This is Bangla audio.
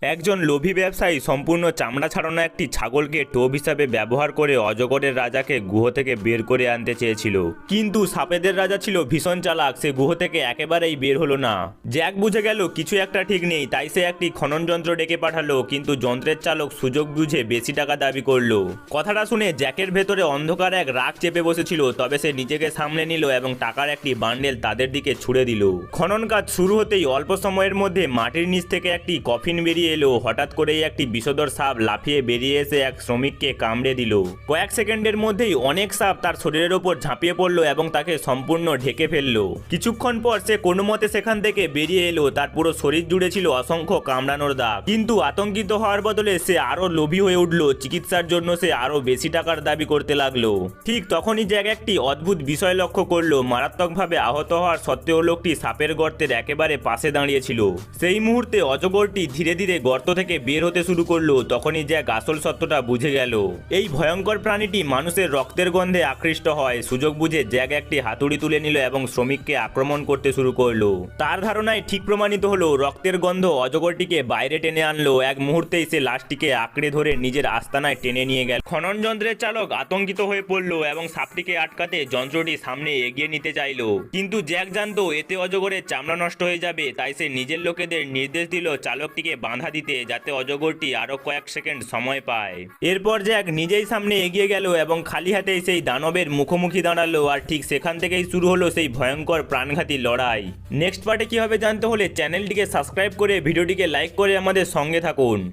একজন লোভী ব্যবসায়ী সম্পূর্ণ চামড়া ছাড়ানো একটি ছাগলকে টোপ হিসাবে ব্যবহার করে অজগরের রাজাকে গুহ থেকে বের করে আনতে চেয়েছিল। কিন্তু সাপেদের রাজা ছিল ভীষণ চালাক, সে গুহ থেকে একেবারেই বের হলো না। জ্যাক বুঝে গেল কিছু একটা ঠিক নেই, তাই সে একটি খনন যন্ত্র ডেকে পাঠালো, কিন্তু যন্ত্রের চালক সুযোগ বুঝে বেশি টাকা দাবি করলো। কথাটা শুনে জ্যাকের ভেতরে অন্ধকার এক রাগ চেপে বসেছিল, তবে সে নিজেকে সামলে নিল এবং টাকার একটি বান্ডেল তাদের দিকে ছুড়ে দিল। খনন কাজ শুরু হতেই অল্প সময়ের মধ্যে মাটির নিচ থেকে একটি কফিন বেরিয়ে এলো। হঠাৎ করেই একটি বিষধর সাপ লাফিয়ে বেরিয়ে এসে এক শ্রমিককে কামড়ে দিল। কয়েক সেকেন্ডের মধ্যেই অনেক সাপ তার শরীরের ওপর ঝাঁপিয়ে পড়লো এবং তাকে সম্পূর্ণ ঢেকে ফেললো। কিছুক্ষণ পর সে কোনো মতে সেখান থেকে বেরিয়ে এলো। তার পুরো শরীর জুড়ে ছিল অসংখ্য কামড়ানোর দাগ। কিন্তু আতঙ্কিত হওয়ার বদলে সে আরো লোভী হয়ে উঠল। চিকিৎসার জন্য সে আরো বেশি টাকার দাবি করতে লাগলো। ঠিক তখনই জ্যাক একটি অদ্ভুত বিষয় লক্ষ্য করলো। মারাত্মকভাবে আহত হওয়ার সত্ত্বেও লোকটি সাপের গর্তের একেবারে পাশে দাঁড়িয়েছিল। সেই মুহূর্তে অজগরটি ধীরে ধীরে গর্ত থেকে বের হতে শুরু করলো। তখনই জ্যাক আসল সত্যটা বুঝে গেল। এই ভয়ঙ্কর প্রাণীটি মানুষের রক্তের গন্ধে আকৃষ্ট হয়। সুযোগ বুঝে জ্যাক একটি হাতুড়ি তুলে নিল এবং শ্রমিককে আক্রমণ করতে শুরু করলো। তার ধারণায় ঠিক প্রমাণিত হলো, রক্তের গন্ধ অজগরটিকে বাইরে টেনে আনলো। এক মুহূর্তেই সে লাশটিকে আঁকড়ে ধরে নিজের আস্তানায় টেনে নিয়ে গেল। খনন যন্ত্রের চালক আতঙ্কিত হয়ে পড়ল এবং সাপটিকে আটকাতে যন্ত্রটি সামনে এগিয়ে নিতে চাইল। কিন্তু জ্যাক জানতো এতে অজগরের চামড়া নষ্ট হয়ে যাবে, তাই সে নিজের লোকেদের নির্দেশ দিল চালকটিকে বাঁধা দিতে, যাতে অজগরটি আরো কয়েক সেকেন্ড সময় পায়। এরপর জ্যাক নিজেই সামনে এগিয়ে গেল এবং খালি হাতেই সেই দানবের মুখোমুখি দাঁড়ালো। আর ঠিক সেখান থেকেই শুরু হলো সেই ভয়ঙ্কর প্রাণঘাতী লড়াই। নেক্সট পার্টে কি হবে জানতে হলে চ্যানেলটিকে সাবস্ক্রাইব করে ভিডিওটিকে লাইক করে আমাদের সঙ্গে থাকুন।